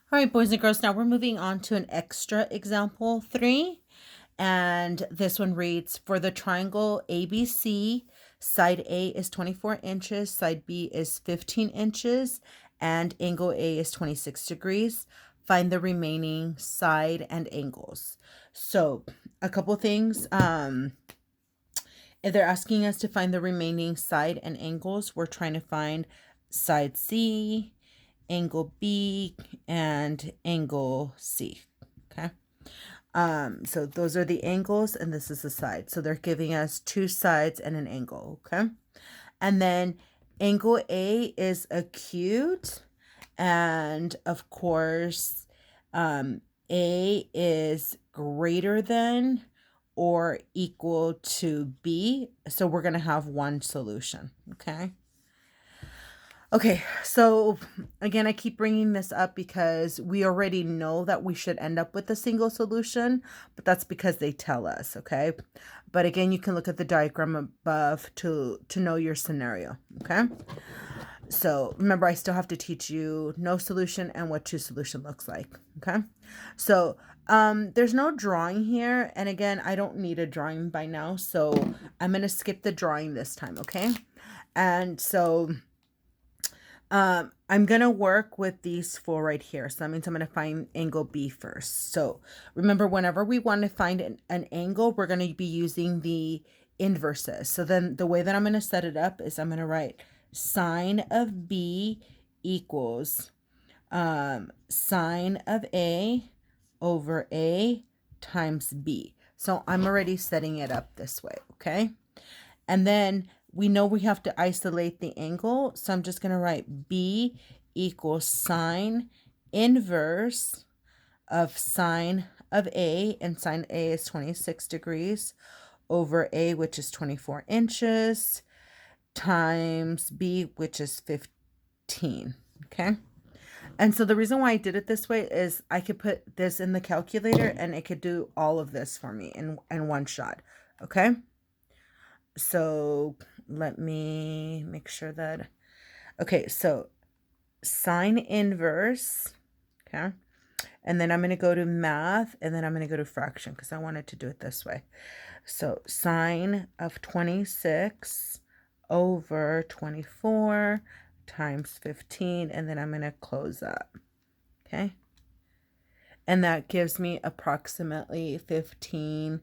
All right, boys and girls, now we're moving on to an extra example 3. And this one reads, for the triangle ABC, side A is 24 inches, side B is 15 inches, and angle A is 26 degrees. Find the remaining side and angles. So a couple things. If they're asking us to find the remaining side and angles, we're trying to find side C, angle B, and angle C. Okay. So those are the angles and this is the side. So they're giving us two sides and an angle. Okay. And then angle A is acute. And of course, A is greater than or equal to B. So we're going to have one solution. Okay. Okay, so again, I keep bringing this up because we already know that we should end up with a single solution, but that's because they tell us, okay? But again, you can look at the diagram above to know your scenario, okay? So remember, I still have to teach you no solution and what two solution looks like, okay? So there's no drawing here, and again, I don't need a drawing by now, so I'm going to skip the drawing this time, okay? And so I'm going to work with these four right here. So that means I'm going to find angle B first. So remember, whenever we want to find an angle, we're going to be using the inverses. So then the way that I'm going to set it up is I'm going to write sine of B equals sine of A over A times B. So I'm already setting it up this way, okay? And then we know we have to isolate the angle. So I'm just going to write B equals sine inverse of sine of A. And sine A is 26 degrees over A, which is 24 inches, times B, which is 15. Okay. And so the reason why I did it this way is I could put this in the calculator and it could do all of this for me in one shot. Okay. So let me make sure that, okay, so sine inverse, okay, and then I'm going to go to math, and then I'm going to go to fraction because I wanted to do it this way. So sine of 26 over 24 times 15, and then I'm going to close up, okay, and that gives me approximately 15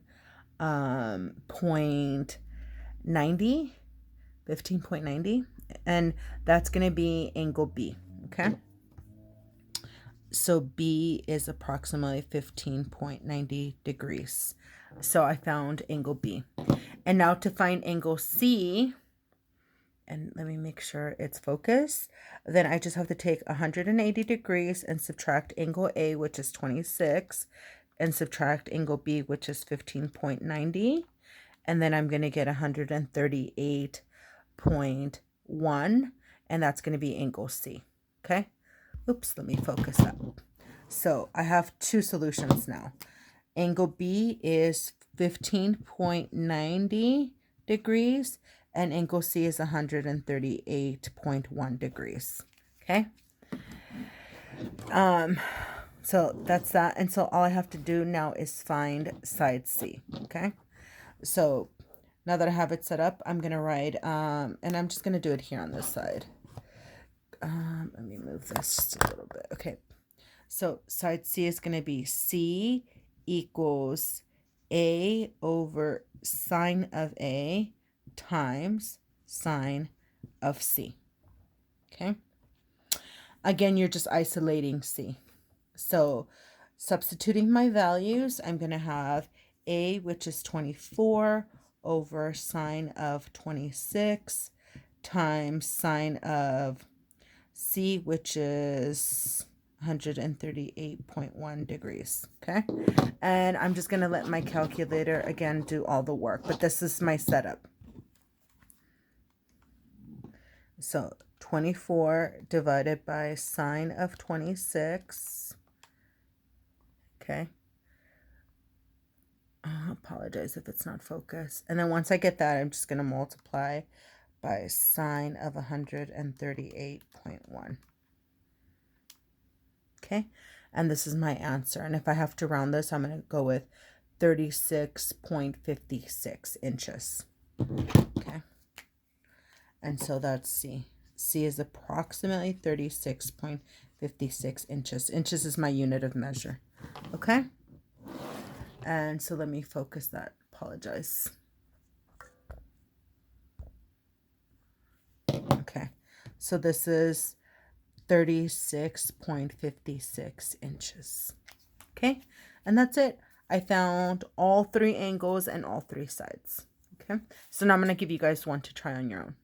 point 90, 15.90, and that's going to be angle B, okay? So B is approximately 15.90 degrees. So I found angle B. And now to find angle C, and let me make sure it's focused, then I just have to take 180 degrees and subtract angle A, which is 26, and subtract angle B, which is 15.90. And then I'm going to get 138.1, and that's going to be angle C. Okay. Oops, let me focus up. So I have two solutions now. Angle B is 15.90 degrees, and angle C is 138.1 degrees. Okay. So that's that. And so all I have to do now is find side C. Okay. So now that I have it set up, I'm going to write, and I'm just going to do it here on this side. Let me move this just a little bit. Okay. So side C is going to be C equals A over sine of A times sine of C. Okay. Again, you're just isolating C. So substituting my values, I'm going to have A, which is 24, over sine of 26 times sine of C, which is 138.1 degrees. Okay. And I'm just going to let my calculator again do all the work, but this is my setup. So 24 divided by sine of 26. Okay. Apologize if it's not focused. And then once I get that, I'm just going to multiply by sine of 138.1. Okay, and this is my answer. And if I have to round this, I'm going to go with 36.56 inches. Okay, and so that's C. C is approximately 36.56 inches. Inches is my unit of measure. Okay, and so let me focus that. Apologize. Okay, so this is 36.56 inches. Okay, and that's it. I found all 3 angles and all 3 sides. Okay, so now I'm going to give you guys one to try on your own.